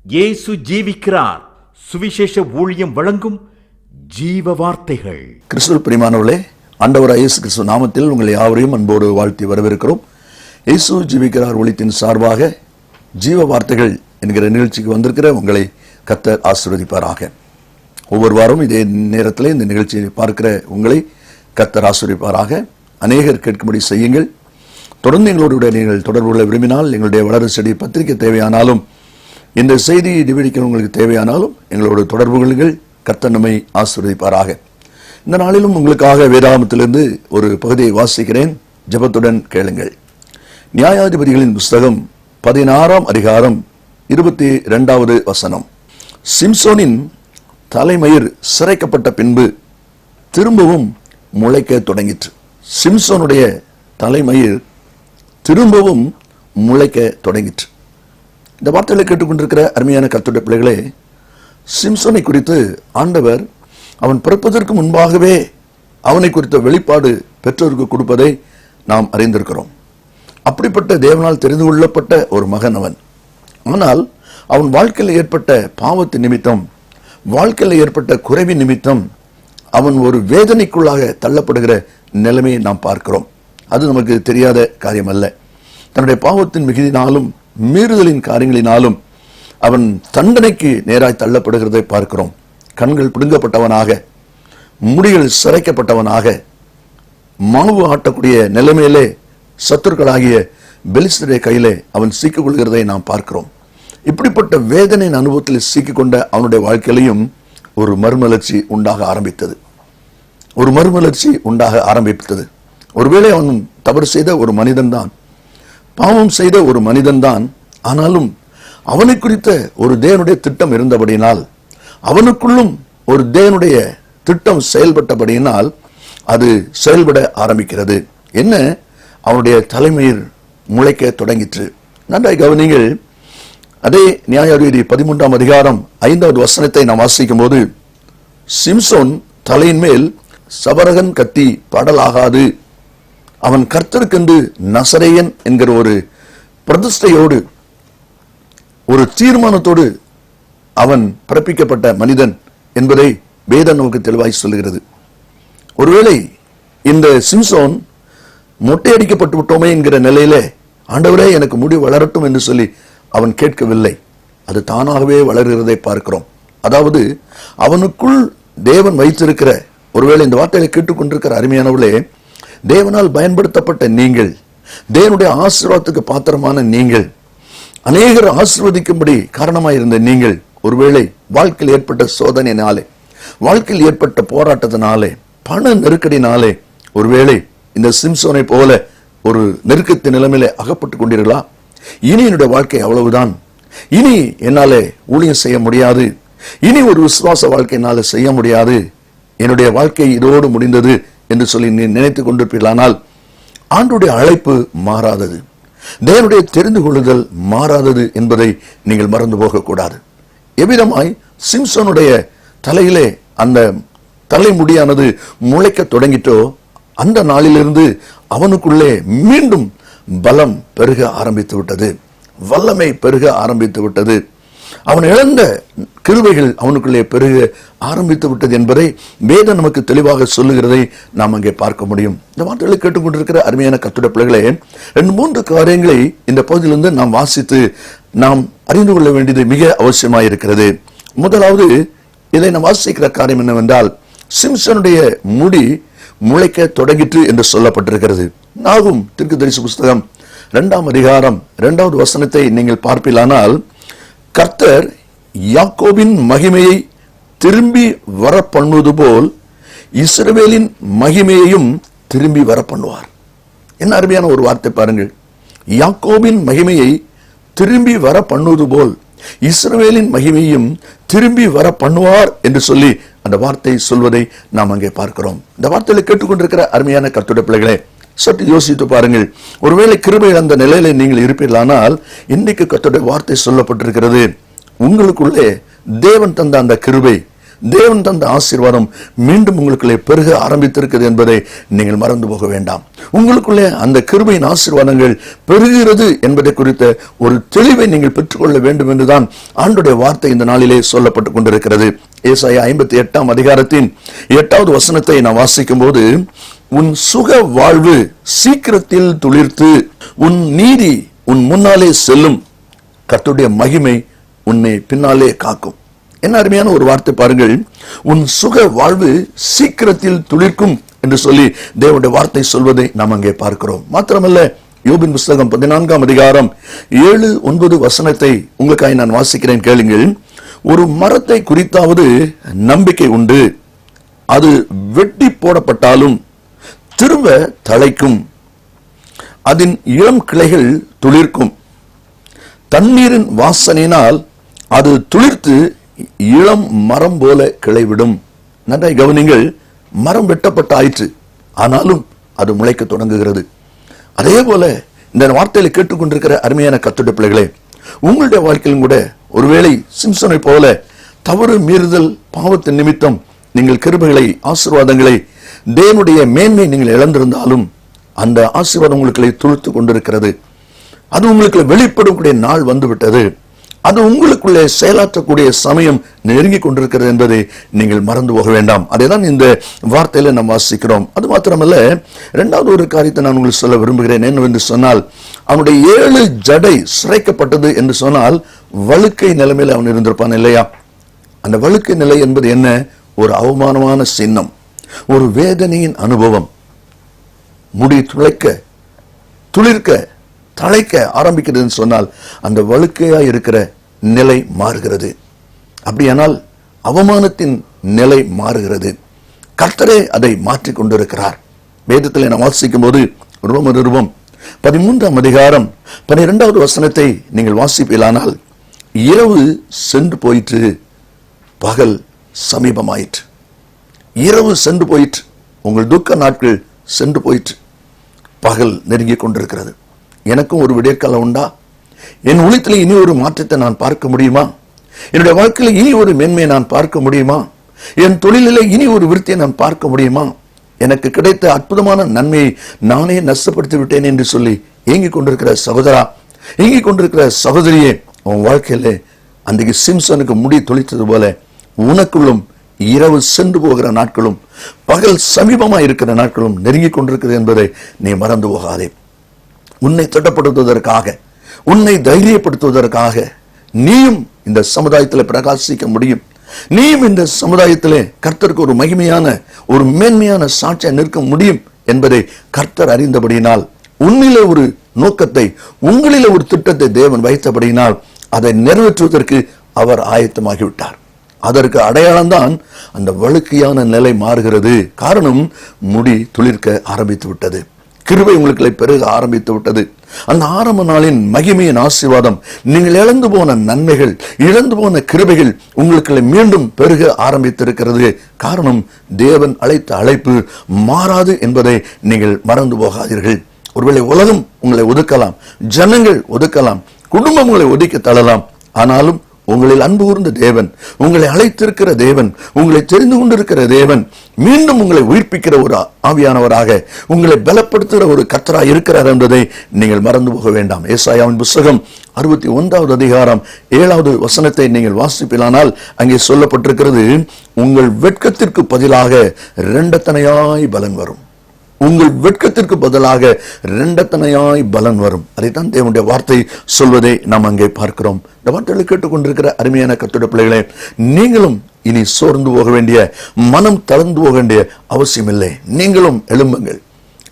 இயேசு ஜீவிக்கிறார். சுவிசேஷ ஊழியம் வழங்கும் ஜீவ வார்த்தைகள். கிறிஸ்துவுக்குள் பிரியமானவர்களே, ஆண்டவராகிய இயேசு கிறிஸ்து நாமத்தில் உங்களை யாவரையும் அன்போடு வாழ்த்தி வரவேற்கிறோம். இயேசு ஜீவிக்கிறார் ஒளித்தின் சார்பாக ஜீவ வார்த்தைகள் என்கிற நிகழ்ச்சிக்கு வந்திருக்கிற உங்களை கர்த்தர் ஆசீர்வதிப்பாராக. ஒவ்வொரு வாரம் இதே நேரத்தில் இந்த நிகழ்ச்சியை பார்க்கிற உங்களை கர்த்தர் ஆசீர்வதிப்பாராக. அநேகர் கேட்கும்படி செய்யுங்கள். தொடர்ந்து எங்களோடு நீங்கள் தொடர்பு கொள்ள விரும்பினால் எங்களுடைய வளர செடி பத்திரிகை தேவையானாலும், இந்த செய்தியை டிவிடிக்க உங்களுக்கு தேவையானாலும் எங்களோட தொடர்பு கொள்ளுங்கள். கர்த்தர் நம்மை ஆசீர்வதிப்பாராக. இந்த நாளிலும் உங்களுக்காக வேதாகமத்திலிருந்து ஒரு பகுதியை வாசிக்கிறேன். ஜெபத்துடன் கேளுங்கள். நியாயாதிபதிகளின் புஸ்தகம் 16ஆம் அதிகாரம் 22வது வசனம். சிம்சோனின் தலைமயிர் சிரைக்கப்பட்ட பின்பு திரும்பவும் முளைக்க தொடங்கிற்று. சிம்சோனுடைய தலைமயிர் திரும்பவும் முளைக்க தொடங்கிற்று. இந்த வார்த்தைகளை கேட்டுக்கொண்டிருக்கிற அருமையான கர்த்தருடைய பிள்ளைகளே, சிம்சோனை குறித்து ஆண்டவர் அவன் பிறப்பதற்கு முன்பாகவே அவனை குறித்த வெளிப்பாடு பெற்றோருக்கு கொடுப்பதை நாம் அறிந்திருக்கிறோம். அப்படிப்பட்ட தேவனால் தெரிந்து கொள்ளப்பட்ட ஒரு மகன் அவன். ஆனால் அவன் வாழ்க்கையில் ஏற்பட்ட பாவத்தின் நிமித்தம், வாழ்க்கையில் ஏற்பட்ட குறைவின் நிமித்தம் அவன் ஒரு வேதனைக்குள்ளாக தள்ளப்படுகிற நிலைமையை நாம் பார்க்கிறோம். அது நமக்கு தெரியாத காரியம் அல்ல. தன்னுடைய பாவத்தின் மிகுதினாலும் மீறுதலின் காரியங்களினாலும் அவன் தண்டனைக்கு நேராய் தள்ளப்படுகிறதை பார்க்கிறோம். கண்கள் பிடுங்கப்பட்டவனாக, முடிகள் சிரைக்கப்பட்டவனாக, மாவு ஆட்டக்கூடிய நிலைமையிலே சத்துருக்களாகிய பெலிஸ்தருடைய கையிலே அவன் சிக்கிக் கொள்கிறதை நாம் பார்க்கிறோம். இப்படிப்பட்ட வேதனையின் அனுபவத்தில் சிக்கிக்கொண்ட அவனுடைய வாழ்க்கையிலையும் ஒரு மறுமலர்ச்சி உண்டாக ஆரம்பித்தது. ஒருவேளை அவன் தவறு செய்த ஒரு மனிதன்தான், பாவம் செய்த ஒரு மனிதன்தான். ஆனாலும் அவனை குறித்த ஒரு தேவனுடைய திட்டம் இருந்தபடியினால், அவனுக்குள்ளும் ஒரு தேவனுடைய திட்டம் செயல்பட்டபடியினால் அது செயல்பட ஆரம்பிக்கிறது. என்ன? அவனுடைய தலைமயிர் முளைக்க தொடங்கிற்று. நன்றாய் கவனிங்கள். அதே நியாயாதிபதி 13ஆம் அதிகாரம் 5வது வசனத்தை நாம் வாசிக்கும் போது, சிம்சோன் தலையின் மேல் சபரகன் கத்தி படலாகாது, அவன் கர்த்தருக்கென்று நசரேயன் என்கிற ஒரு பிரதிஷ்டையோடு, ஒரு தீர்மானத்தோடு அவன் பிறப்பிக்கப்பட்ட மனிதன் என்பதை வேதம் நமக்கு தெளிவாய் சொல்லுகிறது. ஒருவேளை இந்த சிம்சோன் மொட்டையடிக்கப்பட்டு விட்டோமே என்கிற நிலையிலே, ஆண்டவரே எனக்கு முடி வளரட்டும் என்று சொல்லி அவன் கேட்கவில்லை. அது தானாகவே வளர்கிறதை பார்க்கிறோம். அதாவது அவனுக்குள் தேவன் வைத்திருக்கிற, ஒருவேளை இந்த வார்த்தையை கேட்டுக்கொண்டிருக்கிற அருமையானவர்களே, தேவனால் பயன்படுத்தப்பட்ட நீங்கள், தேவனுடைய ஆசீர்வாதத்துக்கு பாத்திரமான நீங்கள், அநேகர் ஆசீர்வதிக்கும்படி காரணமாயிருந்த நீங்கள், ஒருவேளை வாழ்க்கையில் ஏற்பட்ட சோதனையினாலே, வாழ்க்கையில் ஏற்பட்ட போராட்டத்தினாலே, பண நெருக்கடினாலே ஒருவேளை இந்த சிம்சோனை போல ஒரு நெருக்கத்தின் நிலைமையிலே அகப்பட்டுக் கொண்டீர்களா? இனி என்னுடைய வாழ்க்கை அவ்வளவுதான், இனி என்னாலே ஊழியம் செய்ய முடியாது, இனி ஒரு விசுவாச வாழ்க்கை என்னால செய்ய முடியாது, என்னுடைய வாழ்க்கை இதோடு முடிந்தது என்று சொல்லி நீ நினைத்துக் கொண்டிருப்பீர்களானால், ஆண்டவருடைய அழைப்பு மாறாதது, தேவனுடைய தெரிந்து கொள்ளுதல் மாறாதது என்பதை நீங்கள் மறந்து போகக்கூடாது. எவ்விதமாய் சிம்சோனுடைய தலையிலே அந்த தலைமுடியானது முளைக்க தொடங்கிட்டோ, அந்த நாளிலிருந்து அவனுக்குள்ளே மீண்டும் பலம் பெருக ஆரம்பித்து விட்டது, வல்லமை பெருக ஆரம்பித்து விட்டது. அவன் இழந்த கிருபைகள் அவனுக்குள்ளே பெருக ஆரம்பித்து விட்டது என்பதை வேதம் நமக்கு தெளிவாக சொல்லுகிறதை நாம் அங்கே பார்க்க முடியும். இந்த வார்த்தைகளை கேட்டுக்கொண்டிருக்கிற அருமையான கர்த்தருடைய பிள்ளைகளே, 2-3 காரியங்களை இந்த பகுதியிலிருந்து நாம் வாசித்து நாம் அறிந்து கொள்ள வேண்டியது மிக அவசியமாயிருக்கிறது. முதலாவது, இதை நாம் வாசிக்கிற காரியம் என்னவென்றால், சிம்சனுடைய முடி முளைக்க தொடங்கிற்று என்று சொல்லப்பட்டிருக்கிறது. நாகும் தீர்க்கதரிசி புஸ்தகம் 2ஆம் அதிகாரம் 2வது வசனத்தை நீங்கள் பார்ப்பீர்களானால், கர்த்தர் யாக்கோபின் மகிமையை திரும்பி வர பண்ணுவது போல் இஸ்ரவேலின் மகிமையையும் திரும்பி வர பண்ணுவார். என்ன அருமையான ஒரு வார்த்தை பாருங்கள். யாக்கோபின் மகிமையை திரும்பி வர பண்ணுவது போல் இஸ்ரவேலின் மகிமையும் திரும்பி வர பண்ணுவார் என்று சொல்லி அந்த வார்த்தை சொல்வதை நாம் அங்கே பார்க்கிறோம். இந்த வார்த்தையை கேட்டுக்கொண்டிருக்கிற அருமையான கர்த்தருடைய பிள்ளைகளே, சற்று யோசித்து பாருங்கள். ஒருவேளை கிருபை அந்த நிலையில நீங்கள் இருப்பீர்களானால், இன்றைக்கு கர்த்தருடைய வார்த்தை சொல்லப்பட்டிருக்கிறது, உங்களுக்குள்ளே தேவன் தந்த அந்த கிருபை தேவன் தந்த ஆசீர்வாதம் மீண்டும் உங்களுக்குள்ளே பெருக ஆரம்பித்திருக்கிறது என்பதை நீங்கள் மறந்து போக வேண்டாம். உங்களுக்குள்ளே அந்த கிருபையின் ஆசீர்வாதங்கள் பெருகிறது என்பதை குறித்த ஒரு தெளிவை நீங்கள் பெற்றுக்கொள்ள வேண்டும் என்றுதான் ஆண்டவருடைய வார்த்தை இந்த நாளிலே சொல்லப்பட்டுக் கொண்டிருக்கிறது. ஏசாயா 58 அதிகாரத்தின் 8வது வசனத்தை நான் வாசிக்கும் போது, உன் சுக வாழ்வு சீக்கிரத்தில் துளிர்த்து உன் நீதி உன் முன்னாலே செல்லும், கர்த்தருடைய மகிமை உன்னை பின்னாலே காக்கும். என்ன அருமையான ஒரு வார்த்தை பாருங்கள். உன் சுக வாழ்வு சீக்கிரத்தில் துளிர்க்கும் என்று சொல்லி தேவனுடைய வார்த்தை சொல்வதை நாம் அங்கே பார்க்கிறோம். மாத்திரமல்ல, யோபின் புஸ்தகம் 14 அதிகாரம் 7-9 வசனத்தை உங்களுக்காக நான் வாசிக்கிறேன், கேளுங்கள். ஒரு மரத்தை குறித்தாவது நம்பிக்கை உண்டு, அது வெட்டி போடப்பட்டாலும் திரும்ப தழைக்கும், அதன் இளம் கிளைகள் துளிர்க்கும், தண்ணீரின் வாசனையினால் அது துளிர்த்து இளம் மரம் போல கிளைவிடும். நன்றாய் கவனிங்கள். மரம் வெட்டப்பட்ட ஆயிற்று, ஆனாலும் அது முளைக்க தொடங்குகிறது. அதே போல இந்த வார்த்தையில கேட்டுக்கொண்டிருக்கிற அருமையான கர்த்தருடைய பிள்ளைகளே, உங்களுடைய வாழ்க்கையிலும் கூட ஒருவேளை சிம்சனை போல தவறு மீறுதல் பாவத்தின் நிமித்தம் நீங்கள் கிருபைகளை ஆசீர்வாதங்களை தேவனுடைய மேன்மை நீங்கள் இழந்திருந்தாலும் அந்த ஆசீர்வாதம் உங்களுக்குள்ளே துளிர்த்து கொண்டிருக்கிறது. அது உங்களுக்கு வெளிப்படக்கூடிய நாள் வந்துவிட்டது. அது உங்களுக்குள்ளே செயலாற்றக்கூடிய சமயம் நெருங்கி கொண்டிருக்கிறது என்பதை நீங்கள் மறந்து போக வேண்டாம். அதைதான் இந்த வார்த்தையில நாம் வாசிக்கிறோம். அது மாத்திரமல்ல, இரண்டாவது ஒரு காரியத்தை நான் உங்களுக்கு சொல்ல விரும்புகிறேன். என்னவென்று சொன்னால், அவனுடைய 7 ஜடை சிரைக்கப்பட்டது என்று சொன்னால் வழுக்கை நிலைமையில் அவன் இருந்திருப்பான் இல்லையா? அந்த வழுக்கை நிலை என்பது என்ன? ஒரு அவமானமான சின்னம், ஒரு வேதனையின் அனுபவம். முடி துளிர்க்க தழைக்க ஆரம்பிக்கிறது சொன்னால் அந்த வழுக்கையா இருக்கிற நிலை மாறுகிறது. அப்படியானால் அவமானத்தின் நிலை மாறுகிறது. கர்த்தரே அதை மாற்றிக் கொண்டிருக்கிறார். வேதத்தில் நாம் வாசிக்கும் போது ரோமர் நிருபம் 13 அதிகாரம் 12வது வசனத்தை நீங்கள் வாசிப்பீர்களானால், இரவு சென்று போயிற்று, பகல் சமீபமாயிற்று. இரவு சென்று போயிற்று, உங்கள் துக்க நாட்கள் சென்று போயிற்று, பகல் நெருங்கி கொண்டிருக்கிறது. எனக்கும் ஒரு விடியற்காலம் உண்டா? என் உள்ளத்தில் இனி ஒரு மாற்றத்தை நான் பார்க்க முடியுமா? என்னுடைய வாழ்க்கையில் இனி ஒரு மேன்மையை நான் பார்க்க முடியுமா? என் தொழிலிலே இனி ஒரு விருத்தியை நான் பார்க்க முடியுமா? எனக்கு கிடைத்த அற்புதமான நன்மையை நானே நஷ்டப்படுத்தி விட்டேன் என்று சொல்லி ஏங்கிக் கொண்டிருக்கிற சகோதரா, ஏங்கிக் கொண்டிருக்கிற சகோதரியே, உன் வாழ்க்கையிலே அன்றைக்கு சிம்சனுக்கு முடி தொளித்தது போல உனக்குள்ளும் இரவு சென்று போகிற நாட்களும் பகல் சமீபமாக இருக்கிற நாட்களும் நெருங்கிக் கொண்டிருக்கிறது என்பதை நீ மறந்து போகாதே. உன்னை திட்டப்படுத்துவதற்காக, உன்னை தைரியப்படுத்துவதற்காக நீயும் இந்த சமுதாயத்தில் பிரகாசிக்க முடியும். நீயும் இந்த சமுதாயத்திலே கர்த்தருக்கு ஒரு மகிமையான ஒரு மேன்மையான சாட்சியை நிற்க முடியும் என்பதை கர்த்தர் அறிந்தபடியினால், உன்னிலே ஒரு நோக்கத்தை, உங்களிலே ஒரு திட்டத்தை தேவன் வைத்தபடியினால் அதை நிறைவேற்றுவதற்கு அவர் ஆயத்தமாகிவிட்டார். அதற்கு அடையாளம் தான் அந்த வழுக்கையான நிலை மாறுகிறது. காரணம், முடி துளிர்க்க ஆரம்பித்து விட்டது, கிருபை உங்களுக்கு பெருக ஆரம்பித்து விட்டது. அந்த ஆரம்ப நாளின் மகிமையின் ஆசீர்வாதம், நீங்கள் இழந்து போன நன்மைகள், இழந்து போன கிருபைகள் உங்களுக்கு மீண்டும் பெருக ஆரம்பித்திருக்கிறது. காரணம், தேவன் அழைத்த அழைப்பு மாறாது என்பதை நீங்கள் மறந்து போகாதீர்கள். ஒருவேளை உலகம் உங்களை ஒதுக்கலாம், ஜனங்கள் ஒதுக்கலாம், குடும்பம் உங்களை ஒதுக்கி தள்ளலாம். ஆனாலும் உங்களில் அன்பு கூர்ந்த தேவன், உங்களை அழைத்திருக்கிற தேவன், உங்களை தெரிந்து கொண்டிருக்கிற தேவன் மீண்டும் உங்களை உயிர்ப்பிக்கிற ஒரு ஆவியானவராக, உங்களை பலப்படுத்துகிற ஒரு கர்த்தராக இருக்கிறார் என்பதை நீங்கள் மறந்து போக வேண்டாம். ஏசாயாவின் புஸ்தகம் 61வது அதிகாரம் 7வது வசனத்தை நீங்கள் வாசிப்பீர்களானால் அங்கே சொல்லப்பட்டிருக்கிறது, உங்கள் வெட்கத்திற்கு பதிலாக இரண்டத்தனையாய் பலன் வரும். உங்கள் வெட்கத்திற்கு பதிலாக இரண்டத்தனையாய் பலன் வரும். அதைத்தான் தேவனுடைய வார்த்தை சொல்வதை நாம் அங்கே பார்க்கிறோம். இந்த வார்த்தைகளை கேட்டுக்கொண்டிருக்கிற அருமையான கர்த்தருடைய பிள்ளைகளே, நீங்களும் இனி சோர்ந்து போக வேண்டிய, மனம் தளர்ந்து போக வேண்டிய அவசியம் இல்லை. நீங்களும் எழும்புங்கள்,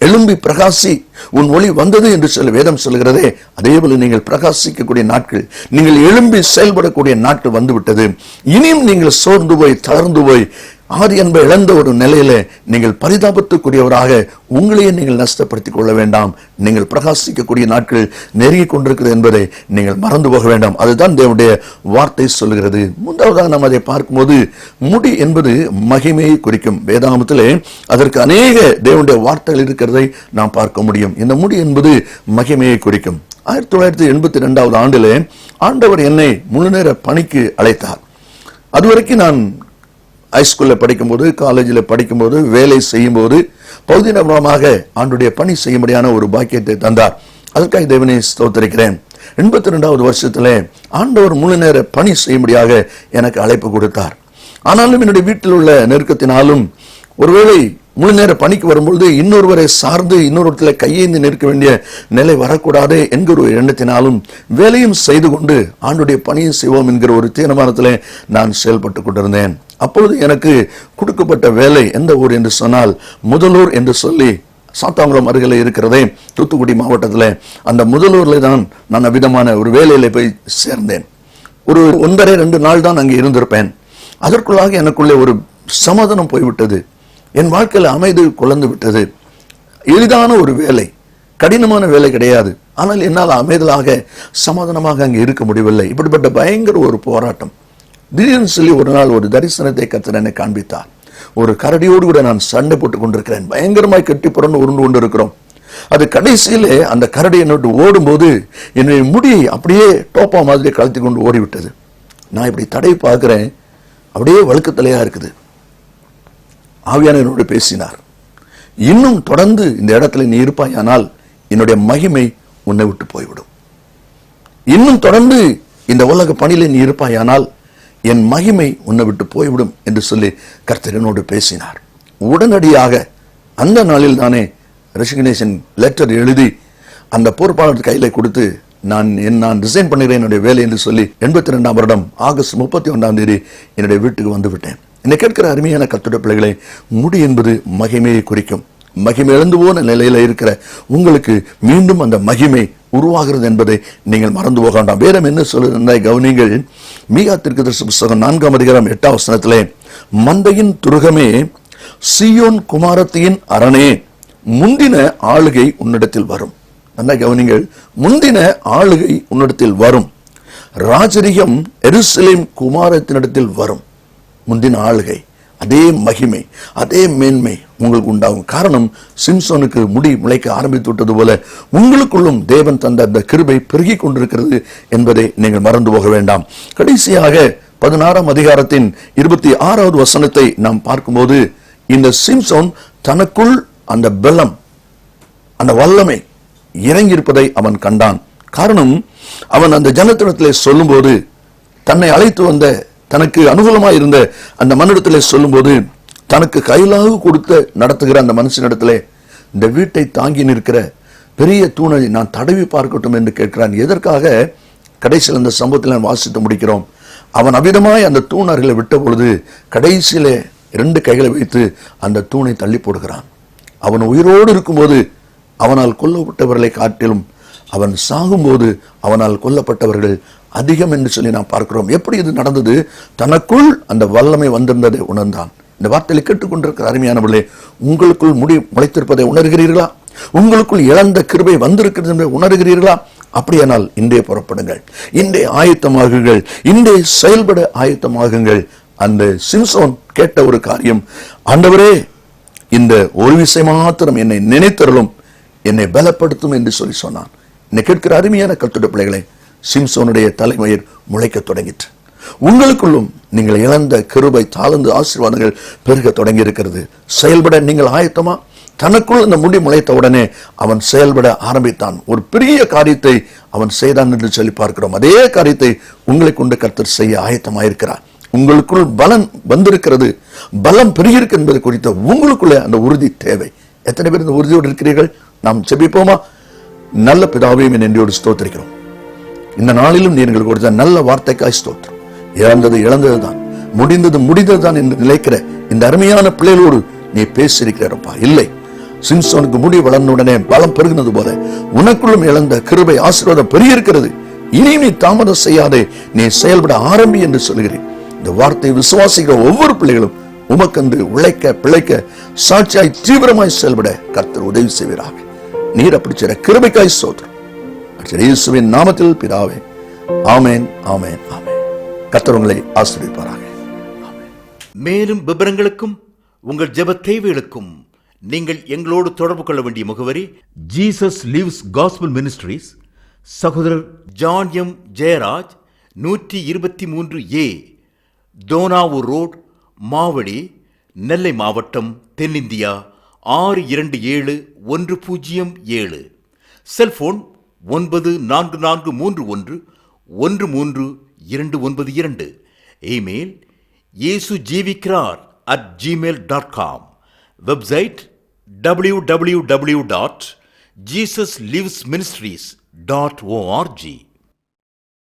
எழும்பி பிரகாசி, உன் ஒளி வந்தது என்று சொல்ல வேதம் சொல்கிறதே, அதே போல நீங்கள் பிரகாசிக்கக்கூடிய நாட்கள், நீங்கள் எழும்பி செயல்படக்கூடிய நாட்கள் வந்துவிட்டது. இனியும் நீங்கள் சோர்ந்து போய் தளர்ந்து போய் ஆதி அன்பை இழந்த ஒரு நிலையில நீங்கள் பரிதாபத்துக்குரியவராக உங்களையே நீங்கள் நஷ்டப்படுத்திக் கொள்ள வேண்டாம். நீங்கள் பிரகாசிக்கக்கூடிய நாட்கள் நெருங்கி கொண்டிருக்கிறது என்பதை நீங்கள் மறந்து போக வேண்டாம். அதுதான் தேவனுடைய வார்த்தை சொல்கிறது. மூன்றாவதாக நாம் அதை பார்க்கும்போது, முடி என்பது மகிமையை குறிக்கும். வேதாகமத்திலே அதற்கு அநேக தேவனுடைய வார்த்தைகள் இருக்கிறதை நாம் பார்க்க முடியும். இந்த முடி என்பது மகிமையை குறிக்கும். 1982வது ஆண்டிலே ஆண்டவர் என்னை முழு நேர பணிக்கு அழைத்தார். அதுவரைக்கும் நான் ஹைஸ்கூலில் படிக்கும்போது, காலேஜில் படிக்கும்போது, வேலை செய்யும்போது பகுதிநேரமாக ஆண்டுடைய பணி செய்யும்படியான ஒரு பாக்கியத்தை தந்தார். அதற்காக தேவனை ஸ்தோத்திரிக்கிறேன். 82வது வருஷத்திலே ஆண்டவர் முழு நேர பணி செய்யும்படியாக எனக்கு அழைப்பு கொடுத்தார். ஆனாலும் என்னுடைய வீட்டில் உள்ள நெருக்கத்தினாலும், ஒருவேளை முழு நேர பணிக்கு வரும்பொழுது இன்னொருவரை சார்ந்து இன்னொருவரத்துல கையேந்தி நிற்க வேண்டிய நிலை வரக்கூடாது என்கிற ஒரு எண்ணத்தினாலும் வேலையும் செய்து கொண்டு ஆண்டுடைய பணியை செய்வோம் என்கிற ஒரு தீர்மானத்திலே நான் செயல்பட்டு கொண்டிருந்தேன். அப்பொழுது எனக்கு கொடுக்கப்பட்ட வேலை எந்த ஊர் என்று சொன்னால் முதலூர் என்று சொல்லி சாத்தாங்குளம் அருகில் இருக்கிறதே, தூத்துக்குடி மாவட்டத்தில், அந்த முதலூர்ல தான் நான் அவ்விதமான ஒரு வேலையில போய் சேர்ந்தேன். ஒரு 1.5-2 நாள் தான் அங்கே இருந்திருப்பேன். அதற்குள்ளாக எனக்குள்ளே ஒரு சமாதானம் போய்விட்டது. என் வாழ்க்கையில் அமைதி குழந்து விட்டது. எளிதான ஒரு வேலை, கடினமான வேலை கிடையாது. ஆனால் என்னால் அமைதலாக சமாதானமாக அங்கே இருக்க முடியவில்லை. இப்படிப்பட்ட பயங்கர ஒரு போராட்டம். திடீர்னு சொல்லி ஒரு நாள் ஒரு தரிசனத்தை கர்த்தர் என்னை காண்பித்தார். ஒரு கரடியோடு கூட நான் சண்டை போட்டுக் கொண்டிருக்கிறேன். பயங்கரமாய் கட்டி புரண்டு உருண்டு கொண்டு இருக்கிறோம். அது கடைசியிலே அந்த கரடி என்னோடு ஓடும்போது என்னுடைய முடி அப்படியே டோப்பா மாதிரி கழட்டி கொண்டு ஓடிவிட்டது. நான் இப்படி தடை பார்க்கிறேன், அப்படியே வழுக்கத்தலையா இருக்குது. ஆவியானவர் என்னோடு பேசினார். இன்னும் தொடர்ந்து இந்த இடத்துல நீ இருப்பாயானால் என்னுடைய மகிமை உன்னை விட்டு போய்விடும். இன்னும் தொடர்ந்து இந்த உலக பணியில நீ இருப்பாயானால் என் மகிமை உன்னை விட்டு போய்விடும் என்று சொல்லி கர்த்தர் என்னோடு பேசினார். உடனடியாக அந்த நாளில் தானே ரெசிக்னேஷன் லெட்டர் எழுதி அந்த பொறுப்பாளர் கையில கொடுத்து நான் ரிசைன் பண்ணுகிறேன் என்னுடைய வேலை என்று சொல்லி 82ஆம் வருடம் ஆகஸ்ட் 31ஆம் தேதி என்னுடைய வீட்டுக்கு வந்து விட்டேன். என்னை கேட்கிற அருமையான கர்த்தருடைய பிள்ளைகளை, முடி என்பது மகிமையை குறிக்கும். மகிமை இழந்து போன நிலையில இருக்கிற உங்களுக்கு மீண்டும் அந்த மகிமை உருவாகிறது என்பதை நீங்கள் மறந்து போக வேண்டாம். வேற என்ன சொல்லுகிற கவனிங்கள். மீகா தீர்க்கதரிசி புத்தகம் 4ஆம் அதிகாரம் 8ஆம் வசனத்திலே, மந்தையின் துருகமே, சீயோன் குமாரத்தியின் அரணே, முந்தின ஆளுகை உன்னிடத்தில் வரும். நல்லா கவனிங்கள், முந்தின ஆளுகை உன்னிடத்தில் வரும். ராஜரிகம் எருசலேம் குமாரத்தினிடத்தில் வரும். முந்தின ஆளுகை, அதே மகிமை, அதே மேன்மை உங்களுக்கு உண்டாகும். காரணம், சிம்சோனுக்கு முடி முளைக்க ஆரம்பித்து விட்டது போல உங்களுக்குள்ளும் தேவன் தந்த அந்த கிருபை பெருகி கொண்டிருக்கிறது என்பதை நீங்கள் மறந்து போக வேண்டாம். கடைசியாக 16ஆம் அதிகாரத்தின் 26வது வசனத்தை நாம் பார்க்கும்போது, இந்த சிம்சோன் தனக்குள் அந்த பலம், அந்த வல்லமை இறங்கியிருப்பதை அவன் கண்டான். காரணம், அவன் அந்த ஜனத்திடத்திலே சொல்லும் போது, தன்னை அழைத்து வந்த தனக்கு அனுகூலமாக இருந்த அந்த மனிதத்திலே சொல்லும் போது, தனக்கு கையிலாக கொடுத்து நடத்துகிற அந்த மனுஷனிடத்திலே இந்த வீட்டை தாங்கி நிற்கிற பெரிய தூணை நான் தடவி பார்க்கட்டும் என்று கேட்கிறான். எதற்காக? கடைசியில் அந்த சம்பவத்தில் வாசித்து முடிக்கிறோம். அவன் அவ்விதமாய் அந்த தூண் அருகில விட்ட பொழுது கடைசியிலே 2 கைகளை வைத்து அந்த தூணை தள்ளி போடுகிறான். அவன் உயிரோடு இருக்கும்போது அவனால் கொல்லப்பட்டவர்களை காட்டிலும் அவன் சாகும்போது அவனால் கொல்லப்பட்டவர்கள் அதிகம் என்று சொல்லி நாம் பார்க்கிறோம். எப்படி இது நடந்தது? தனக்குள் அந்த வல்லமை வந்திருந்ததை உணர்ந்தான். இந்த வார்த்தையை கேட்டுக்கொண்டிருக்கிற அருமையானவர்களே, உங்களுக்குள் முடி முளைத்திருப்பதை உணர்கிறீர்களா? உங்களுக்குள் இழந்த கிருபை வந்திருக்கிறது என்பதை உணர்கிறீர்களா? அப்படியானால் இன்றே புறப்படுங்கள், இன்றே ஆயத்தமாகுங்கள், இன்றே செயல்பட ஆயத்தமாகுங்கள். அந்த சிம்சோன் கேட்ட ஒரு காரியம், ஆண்டவரே, இந்த ஒரு விஷயம் மாத்திரம் என்னை நினைத்தருளும், என்னை பலப்படுத்தும் என்று சொல்லி சொன்னான். என்னை கேட்கிற அருமையான கர்த்தருடைய பிள்ளைகளை, சிம்சோனுடைய தலைமயிர் முளைக்க தொடங்கிற்று. உங்களுக்குள்ளும் நீங்கள் இழந்த கிருபை, தாளந்து, ஆசீர்வாதங்கள் பெருக தொடங்கி இருக்கிறது. செயல்பட நீங்கள் ஆயத்தமா? தனக்குள் இந்த முடி முளைத்த உடனே அவன் செயல்பட ஆரம்பித்தான். ஒரு பெரிய காரியத்தை அவன் செய்தான் என்று சொல்லி பார்க்கிறோம். அதே காரியத்தை உங்களை கொண்டு கர்த்தர் செய்ய ஆயத்தமாயிருக்கிறார். உங்களுக்குள் பலம் வந்திருக்கிறது, பலம் பெருகிருக்கு என்பது குறித்த உங்களுக்குள்ளே அந்த உறுதி தேவை. எத்தனை பேர் இந்த உறுதியோடு இருக்கிறீர்கள்? நாம் ஜெபிப்போமா? நல்ல பிதாவையும் நன்றியோடு ஸ்தோத்திரிக்கிறோம். இந்த நாளிலும் நீங்கள் கொடுத்த நல்ல வார்த்தைக்காய் ஸ்தோத்திரம். இழந்தது இழந்ததுதான், முடிந்தது முடிந்ததுதான் என்று நினைக்கிற இந்த அருமையான பிள்ளைகளோடு நீ பேசியிருக்கிறப்பா. இல்லை, சிம்சோனுக்கு முடி வளர்ந்த உடனே பலம் பெருகினது போல உனக்குள்ளும் இழந்த கிருபை, ஆசீர்வாதம் பெருகியிருக்கிறது. இனி நீ தாமதம் செய்யாதே, நீ செயல்பட ஆரம்பி என்று சொல்கிறேன். இந்த வார்த்தையை விசுவாசிக்கிற ஒவ்வொரு பிள்ளைகளும் உமக்கென்று உழைக்க பிழைக்க சாட்சியாய் தீவிரமாய் செயல்பட கர்த்தர் உதவி செய்வீராக. நீர் அப்படி செய்ற கிருபைக்காய் ஸ்தோத்திரம். இயேசுவின் நாமத்தில் பிதாவே, ஆமென், ஆமென், ஆமென். கர்த்தர் உங்களை ஆசீர்வதிப்பாராக. மேலும் விவரங்களுக்கும் உங்கள் ஜெப தேவைகளுக்கும் நீங்கள் எங்களோடு தொடர்பு கொள்ள வேண்டிய முகவரி, ஜீசஸ் லிவ்ஸ் காஸ்பல் மினிஸ்ட்ரீஸ், சகோதரர் John M Jayaraj, 123A, Dohnavur road, Mavadi, Nellai மாவட்டம், தென்னிந்தியா 627107. Cellphone 9441132292. Email yesujeevikrar@gmail.com. Website www.jesuslivesministries.org.